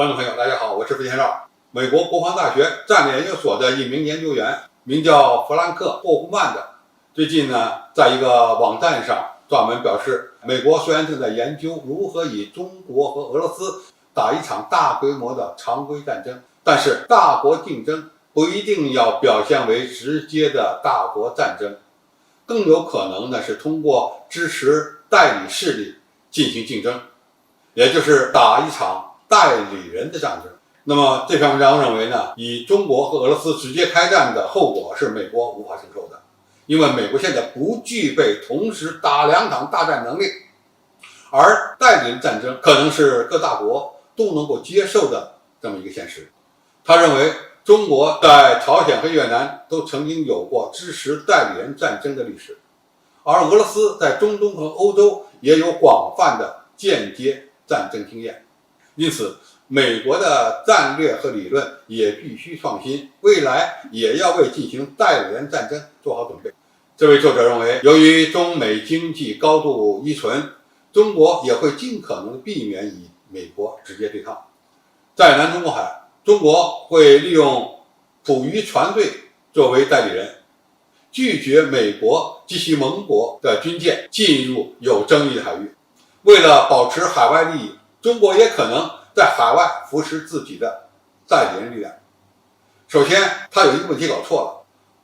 观众朋友，大家好，我是费先生。美国国防大学战略研究所的一名研究员，名叫弗兰克·霍夫曼的，最近呢，在一个网站上专门表示，美国虽然正在研究如何与中国和俄罗斯打一场大规模的常规战争，但是大国竞争不一定要表现为直接的大国战争，更有可能呢是通过支持代理势力进行竞争，也就是打一场代理人的战争。那么这篇文章认为呢，以中国和俄罗斯直接开战的后果是美国无法承受的，因为美国现在不具备同时打两场大战能力，而代理人战争可能是各大国都能够接受的这么一个现实。他认为中国在朝鲜和越南都曾经有过支持代理人战争的历史，而俄罗斯在中东和欧洲也有广泛的间接战争经验，因此美国的战略和理论也必须创新，未来也要为进行代理人战争做好准备。这位作者认为，由于中美经济高度依存，中国也会尽可能避免与美国直接对抗。在南中国海，中国会利用捕鱼船队作为代理人，拒绝美国及其盟国的军舰进入有争议的海域。为了保持海外利益，中国也可能在海外扶持自己的代理人力量。首先，他有一个问题搞错了，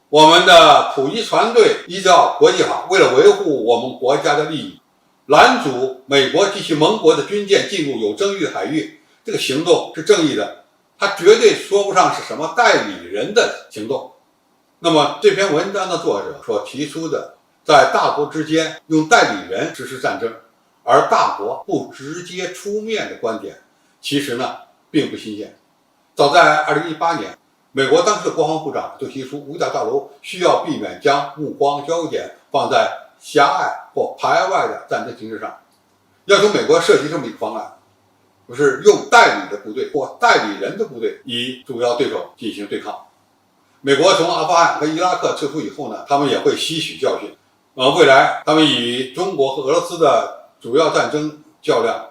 我们的捕鱼船队依照国际法，为了维护我们国家的利益，拦阻美国及其盟国的军舰进入有争议的海域，这个行动是正义的，它绝对说不上是什么代理人的行动。那么这篇文章的作者所提出的，在大国之间用代理人实施战争，而大国不直接出面的观点，其实呢并不新鲜。早在2018年，美国当时的国防部长就提出，五角大楼需要避免将目光焦点放在狭隘或排外的战争形势上，要求美国设计这么一个方案，就是用代理的部队或代理人的部队与主要对手进行对抗。美国从阿富汗和伊拉克撤出以后呢，他们也会吸取教训。未来他们与中国和俄罗斯的主要战争较量，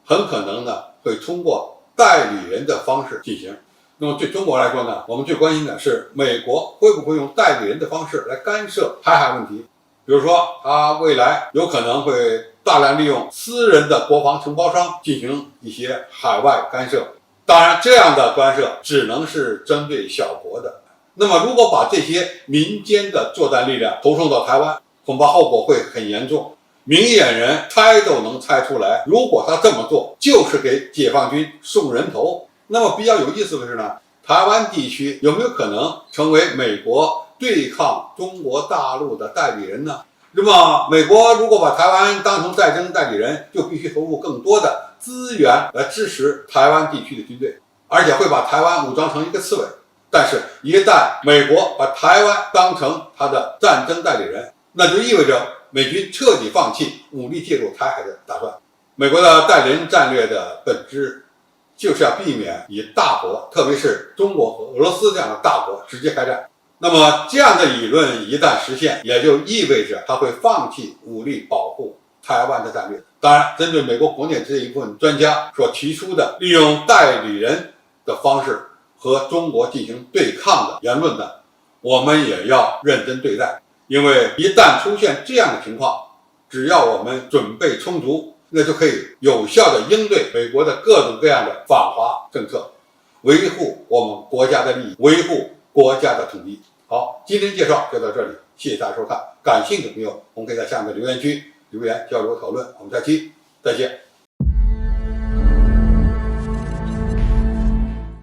很可能呢会通过代理人的方式进行。那么对中国来说呢，我们最关心的是美国会不会用代理人的方式来干涉台海问题。比如说，他未来有可能会大量利用私人的国防承包商进行一些海外干涉。当然，这样的干涉只能是针对小国的。那么，如果把这些民间的作战力量投送到台湾，恐怕后果会很严重。明眼人猜都能猜出来，如果他这么做，就是给解放军送人头。那么比较有意思的是呢，台湾地区有没有可能成为美国对抗中国大陆的代理人呢？那么美国如果把台湾当成战争代理人，就必须投入更多的资源来支持台湾地区的军队，而且会把台湾武装成一个刺猬。但是，一旦美国把台湾当成他的战争代理人，那就意味着美军彻底放弃武力介入台海的打算。美国的代理人战略的本质，就是要避免与大国，特别是中国和俄罗斯这样的大国直接开战。那么这样的理论一旦实现，也就意味着他会放弃武力保护台湾的战略。当然，针对美国国内这一部分专家所提出的利用代理人的方式和中国进行对抗的言论呢，我们也要认真对待。因为一旦出现这样的情况，只要我们准备充足，那就可以有效地应对美国的各种各样的反华政策，维护我们国家的利益，维护国家的统一。好，今天介绍就到这里，谢谢大家收看。感兴趣的朋友，我们可以在下面的留言区留言交流讨论。我们下期再见。